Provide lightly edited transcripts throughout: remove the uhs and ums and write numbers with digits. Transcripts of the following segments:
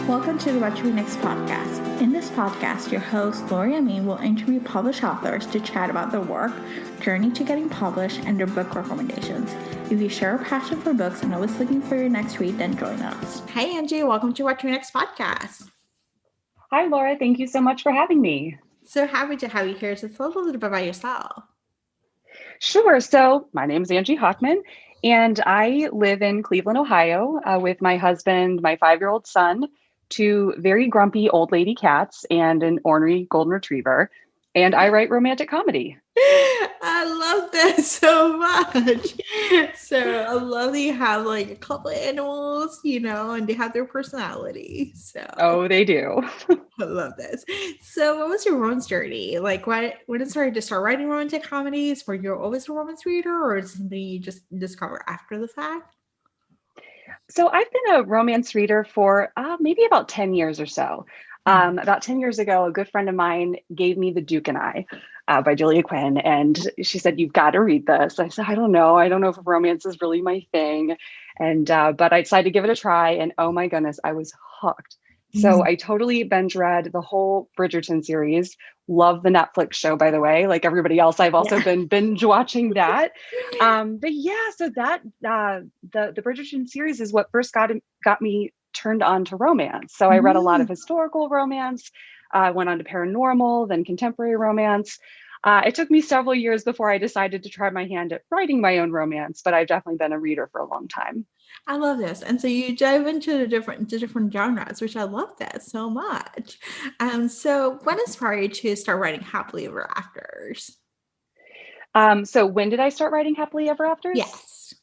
Welcome to the What to Read Next podcast. In this podcast, your host, Lori Amin, will interview published authors to chat about their work, journey to getting published, and their book recommendations. If you share a passion for books and always looking for your next read, then join us. Hi, Angie. Welcome to What to Read Next podcast. Hi, Laura. Thank you so much for having me. So happy to have you here. So tell us a little bit about yourself. Sure. So my name is Angie Hockman, and I live in Cleveland, Ohio, with my husband, my 5-year-old son, 2 very grumpy old lady cats, and an ornery golden retriever. And I write romantic comedy. I love that so much. So I love that you have like a couple of animals, and they have their personality. So they do. I love this. So what was your romance journey? Like when it started to start writing romantic comedies? Were you always a romance reader, or is it something you just discover after the fact? So I've been a romance reader for maybe about 10 years or so. About 10 years ago, a good friend of mine gave me The Duke and I by Julia Quinn. And she said, "You've got to read this." I said, I don't know if romance is really my thing. And but I decided to give it a try. And oh my goodness, I was hooked. So I totally binge read the whole Bridgerton series. Love the Netflix show, by the way. Like everybody else, I've also been binge watching that. But yeah, so that the Bridgerton series is what first got me turned on to romance. So I read a lot of historical romance, went on to paranormal, then contemporary romance. It took me several years before I decided to try my hand at writing my own romance, but I've definitely been a reader for a long time. I love this. And so you dive into the different genres, which I love that so much. So what inspired you to start writing happily ever afters? So when did I start writing happily ever afters? Yes.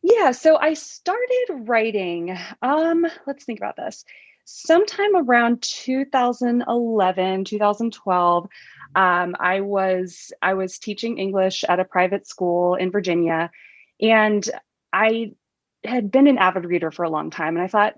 Yeah, so I started writing, let's think about this. Sometime around 2011, 2012, I was teaching English at a private school in Virginia, and I had been an avid reader for a long time. And I thought,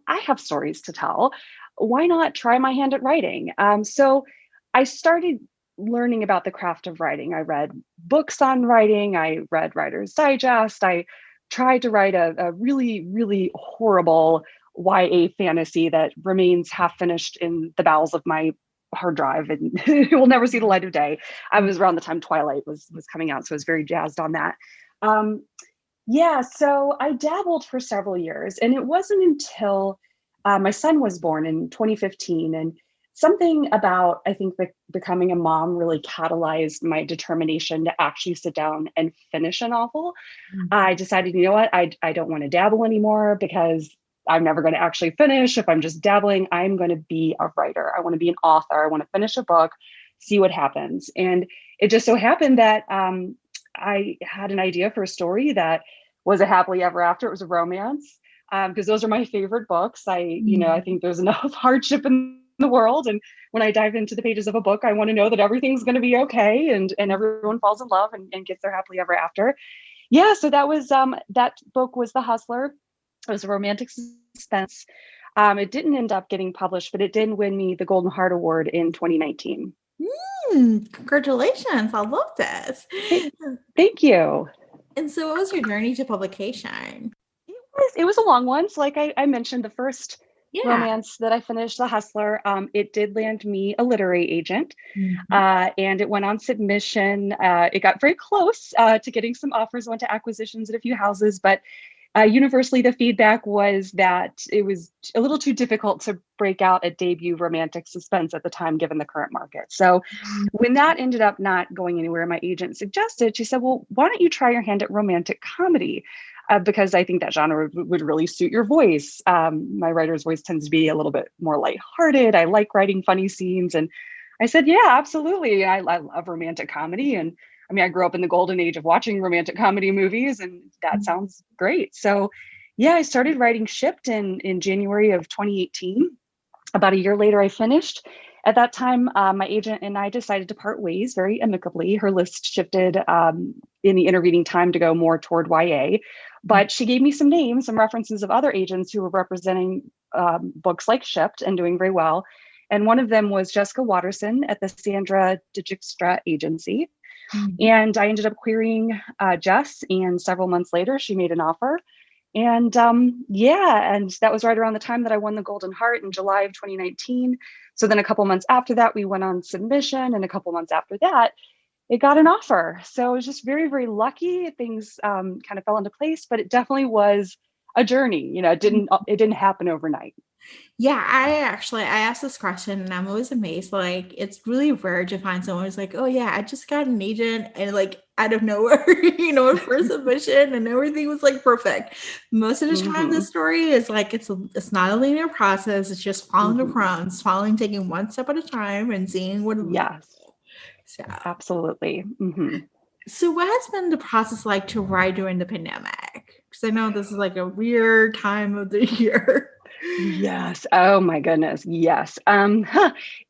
I have stories to tell. Why not try my hand at writing? So I started learning about the craft of writing. I read books on writing. I read Writer's Digest. I tried to write a really, really horrible YA fantasy that remains half finished in the bowels of my hard drive and it will never see the light of day. I was around the time Twilight was coming out, so I was very jazzed on that. So I dabbled for several years, and it wasn't until my son was born in 2015, and something about, I think, becoming a mom really catalyzed my determination to actually sit down and finish a novel. I decided, you know what, I don't want to dabble anymore because I'm never going to actually finish. If I'm just dabbling, I'm going to be a writer. I want to be an author. I want to finish a book, see what happens. And it just so happened that I had an idea for a story that was a happily ever after. It was a romance, because those are my favorite books. I think there's enough hardship in the world, and when I dive into the pages of a book, I want to know that everything's going to be okay, and everyone falls in love and gets their happily ever after. So that was that book was The Hustler. It was a romantic suspense. It didn't end up getting published, but it did win me the Golden Heart Award in 2019. Congratulations. I love this. Thank you. And so what was your journey to publication? It was a long one. So like I mentioned, the first romance that I finished, The Hustler, it did land me a literary agent, and it went on submission. It got very close to getting some offers, went to acquisitions at a few houses, but universally the feedback was that it was a little too difficult to break out a debut romantic suspense at the time, given the current market. So when that ended up not going anywhere, my agent suggested, she said, well, why don't you try your hand at romantic comedy? Because I think that genre would really suit your voice. My writer's voice tends to be a little bit more lighthearted. I like writing funny scenes. And I said, yeah, absolutely. I love romantic comedy. And I mean, I grew up in the golden age of watching romantic comedy movies, and that sounds great. So I started writing Shipped in January of 2018. About a year later, I finished. At that time, my agent and I decided to part ways very amicably. Her list shifted in the intervening time to go more toward YA, but she gave me some names, some references of other agents who were representing books like Shipped and doing very well. And one of them was Jessica Watterson at the Sandra Dykstra agency. And I ended up querying Jess, and several months later, she made an offer. And and that was right around the time that I won the Golden Heart in July of 2019. So then a couple months after that, we went on submission, and a couple months after that, it got an offer. So I was just very, very lucky. Things kind of fell into place, but it definitely was a journey. It didn't happen overnight. Yeah, I asked this question and I'm always amazed. Like, it's really rare to find someone who's like, oh yeah, I just got an agent and like out of nowhere, a first submission and everything was like perfect. Most of the time the story is like it's not a linear process, it's just following the crumbs, taking one step at a time and seeing what it leads to. So Absolutely. So what has been the process like to write during the pandemic? Because I know this is like a weird time of the year. Yes. Oh my goodness. Yes.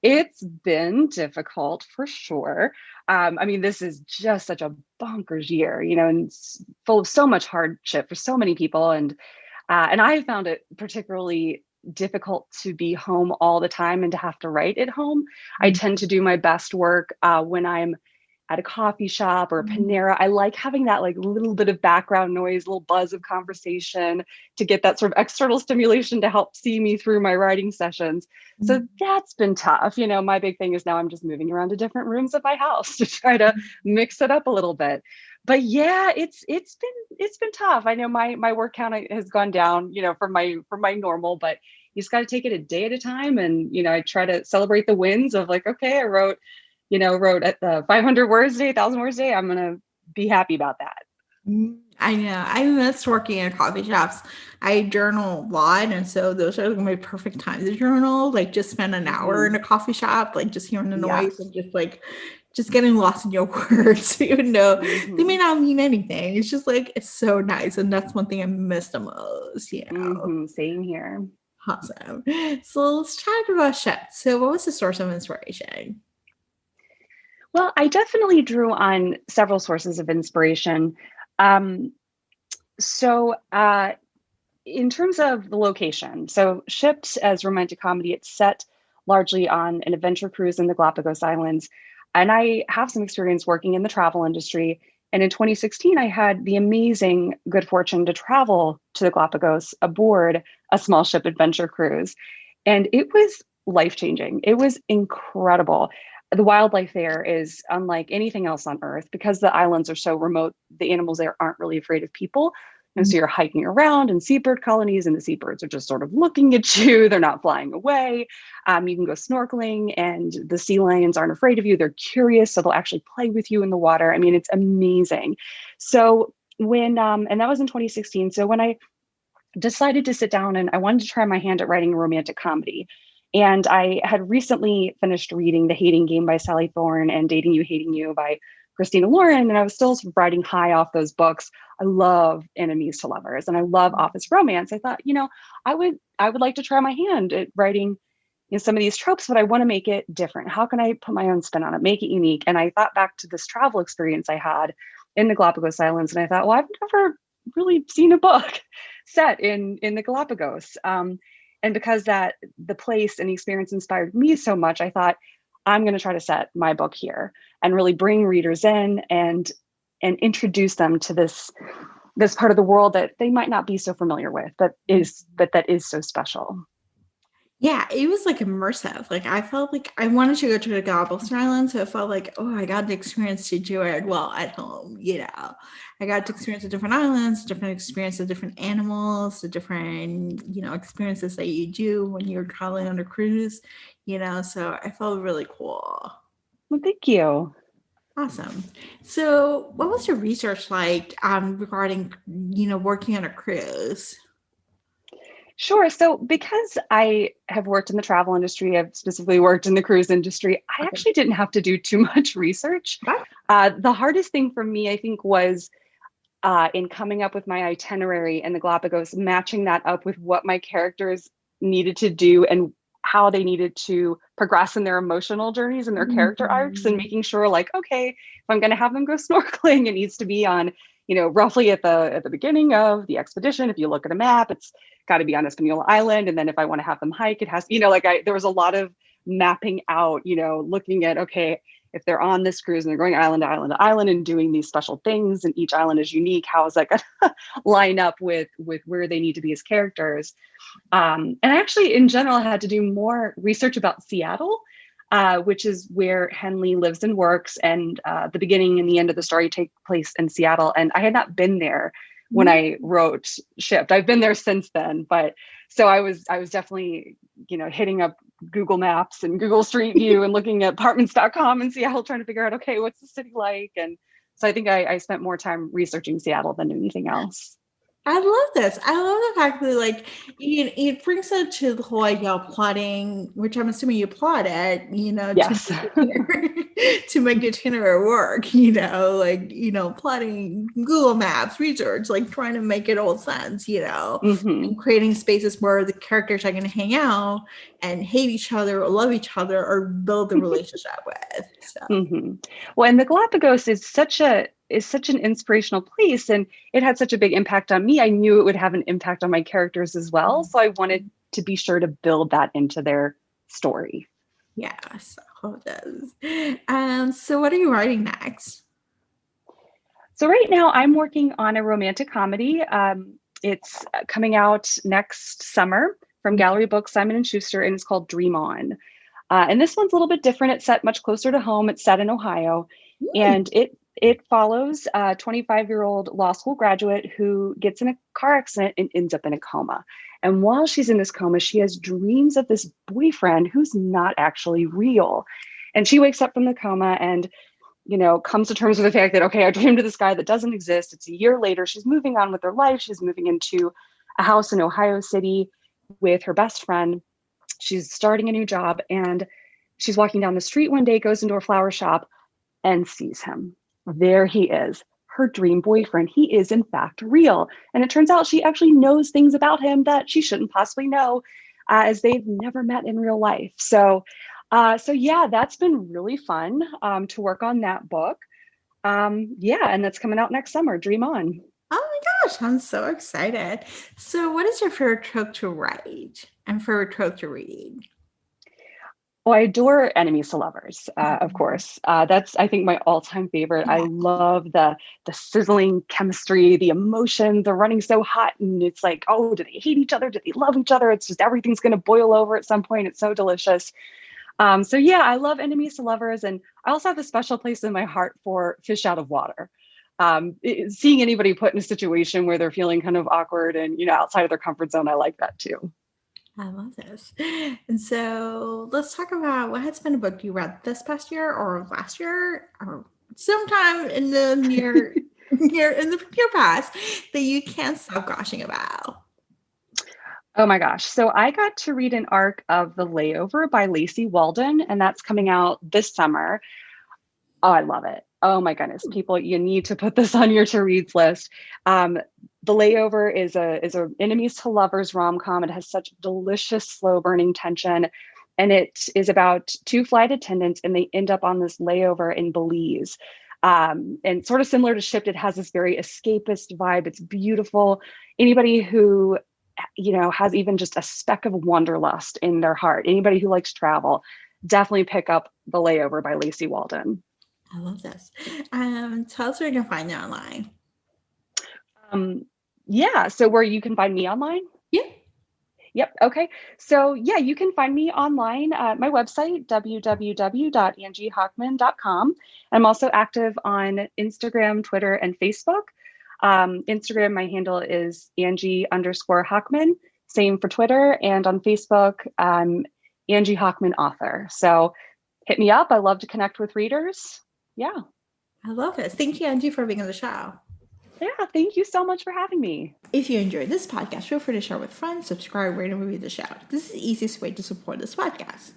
It's been difficult for sure. This is just such a bonkers year, and it's full of so much hardship for so many people. And I found it particularly difficult to be home all the time and to have to write at home. I tend to do my best work when I'm at a coffee shop or a Panera. I like having that like little bit of background noise, little buzz of conversation to get that sort of external stimulation to help see me through my writing sessions. So that's been tough. My big thing is now I'm just moving around to different rooms of my house to try to mix it up a little bit. But yeah, it's been tough. I know my word count has gone down, from my normal, but you just got to take it a day at a time. And, I try to celebrate the wins of like, okay, I wrote at the 500 words a day, 1,000 words a day. I'm going to be happy about that. I know. I miss working in coffee shops. I journal a lot. And so those are my perfect times to journal, like just spend an hour in a coffee shop, like just hearing the noise and just getting lost in your words, even though they may not mean anything. It's just like, it's so nice. And that's one thing I miss the most, Same here. Awesome. So let's chat about chefs. So what was the source of inspiration? Well, I definitely drew on several sources of inspiration. So in terms of the location, so Shipped as romantic comedy, it's set largely on an adventure cruise in the Galapagos Islands. And I have some experience working in the travel industry. And in 2016, I had the amazing good fortune to travel to the Galapagos aboard a small ship adventure cruise. And it was life-changing. It was incredible. The wildlife there is unlike anything else on Earth because the islands are so remote. The animals there aren't really afraid of people. And so you're hiking around and seabird colonies, and the seabirds are just sort of looking at you. They're not flying away. You can go snorkeling, and the sea lions aren't afraid of you. They're curious, so they'll actually play with you in the water. It's amazing. So when, and that was in 2016. So when I decided to sit down and I wanted to try my hand at writing a romantic comedy, and I had recently finished reading The Hating Game by Sally Thorne and Dating You, Hating You by Christina Lauren. And I was still riding high off those books. I love enemies to lovers and I love office romance. I thought, I would like to try my hand at writing some of these tropes, but I want to make it different. How can I put my own spin on it, make it unique? And I thought back to this travel experience I had in the Galapagos Islands. And I thought, well, I've never really seen a book set in the Galapagos. And because the place and the experience inspired me so much, I thought I'm going to try to set my book here and really bring readers in and introduce them to this part of the world that they might not be so familiar with, but that is so special. Yeah, it was like immersive. Like I felt like I wanted to go to the Galapagos Island, so I felt like, oh, I got the experience to do it well at home. I got to experience the different islands, different experience of different animals, the different experiences that you do when you're traveling on a cruise. So I felt really cool. Well, thank you. Awesome. So, what was your research like regarding working on a cruise? Sure. So because I have worked in the travel industry, I've specifically worked in the cruise industry, I actually didn't have to do too much research. The hardest thing for me, I think, was in coming up with my itinerary in the Galapagos, matching that up with what my characters needed to do and how they needed to progress in their emotional journeys and their character arcs, and making sure like, okay, if I'm going to have them go snorkeling, it needs to be on, roughly at the beginning of the expedition. If you look at a map, it's got to be on Hispaniola Island. And then if I want to have them hike, it has, there was a lot of mapping out, looking at, okay, if they're on this cruise and they're going island to island to island and doing these special things, and each island is unique, how is that going to line up with where they need to be as characters? And I actually, in general, had to do more research about Seattle, which is where Henley lives and works. And the beginning and the end of the story take place in Seattle. And I had not been there when I wrote Shipped. I've been there since then, but so I was definitely, hitting up Google Maps and Google Street View and looking at apartments.com in Seattle, trying to figure out, okay, what's the city like? And so I think I spent more time researching Seattle than anything else. I love this. I love the fact that it brings it to the whole idea of plotting, which I'm assuming you plotted, Yes. to make the itinerary work, plotting Google Maps, research, trying to make it all sense, and creating spaces where the characters are going to hang out and hate each other or love each other or build a relationship with. So. Well, and the Galapagos is such an inspirational place, and it had such a big impact on me. I knew it would have an impact on my characters as well. So I wanted to be sure to build that into their story. Yes, it does. So what are you writing next? So right now I'm working on a romantic comedy. It's coming out next summer from Gallery Books, Simon & Schuster, and it's called Dream On. And this one's a little bit different. It's set much closer to home. It's set in Ohio. And it follows a 25-year-old law school graduate who gets in a car accident and ends up in a coma. And while she's in this coma, she has dreams of this boyfriend who's not actually real. And she wakes up from the coma and, comes to terms with the fact that, okay, I dreamed of this guy that doesn't exist. It's a year later. She's moving on with her life. She's moving into a house in Ohio City with her best friend. She's starting a new job, and she's walking down the street one day, goes into a flower shop and sees him. There he is, her dream boyfriend. He is in fact real. And it turns out she actually knows things about him that she shouldn't possibly know, as they've never met in real life. So yeah, that's been really fun to work on that book. And that's coming out next summer, Dream On. Oh my gosh, I'm so excited. So what is your favorite trope to write and favorite trope to read? Oh, I adore enemies to lovers, of course. That's, I think, my all-time favorite. I love the sizzling chemistry, the emotion, the running so hot. And it's like, oh, do they hate each other? Do they love each other? It's just everything's going to boil over at some point. It's so delicious. So yeah, I love enemies to lovers. And I also have a special place in my heart for fish out of water. Seeing anybody put in a situation where they're feeling kind of awkward and, outside of their comfort zone, I like that too. I love this. And so let's talk about what has been a book you read this past year or last year or sometime in the near past that you can't stop gushing about. Oh my gosh. So I got to read an arc of The Layover by Lacey Walden, and that's coming out this summer. Oh, I love it. Oh my goodness. People, you need to put this on your to-reads list. The Layover is a enemies to lovers rom-com. It has such delicious, slow burning tension. And it is about two flight attendants, and they end up on this layover in Belize. And sort of similar to Shipped, it has this very escapist vibe. It's beautiful. Anybody who, has even just a speck of wanderlust in their heart, anybody who likes travel, definitely pick up The Layover by Lacey Walden. I love this. Tell us where you can find you online. So where you can find me online? Yeah. Yep. Okay. So yeah, you can find me online at my website, www.angiehockman.com. I'm also active on Instagram, Twitter, and Facebook. Instagram, my handle is Angie_Hockman. Same for Twitter. And on Facebook, Angie Hockman author. So hit me up. I love to connect with readers. Yeah. I love this. Thank you, Angie, for being on the show. Yeah, thank you so much for having me. If you enjoyed this podcast, feel free to share with friends, subscribe, rate, and review the show. This is the easiest way to support this podcast.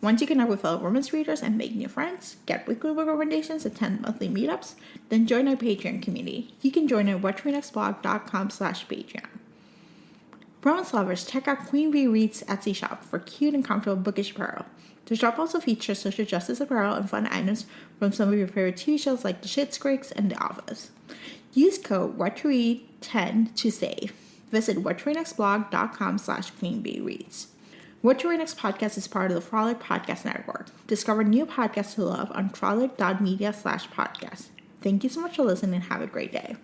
Once you connect with fellow romance readers and make new friends, get weekly book recommendations, attend monthly meetups, then join our Patreon community. You can join at whattoreadnextblog.com/Patreon. Romance lovers, check out Queen Bee Reads Etsy shop for cute and comfortable bookish apparel. The shop also features social justice apparel and fun items from some of your favorite TV shows like The Schitt's Creek and The Office. Use code WhatToRead10 to save. Visit whattoreadnextblog.com/QueenBeeReads. What Your Next podcast is part of the Frolic Podcast Network. Discover new podcasts to love on frolic.media/podcast. Thank you so much for listening and have a great day.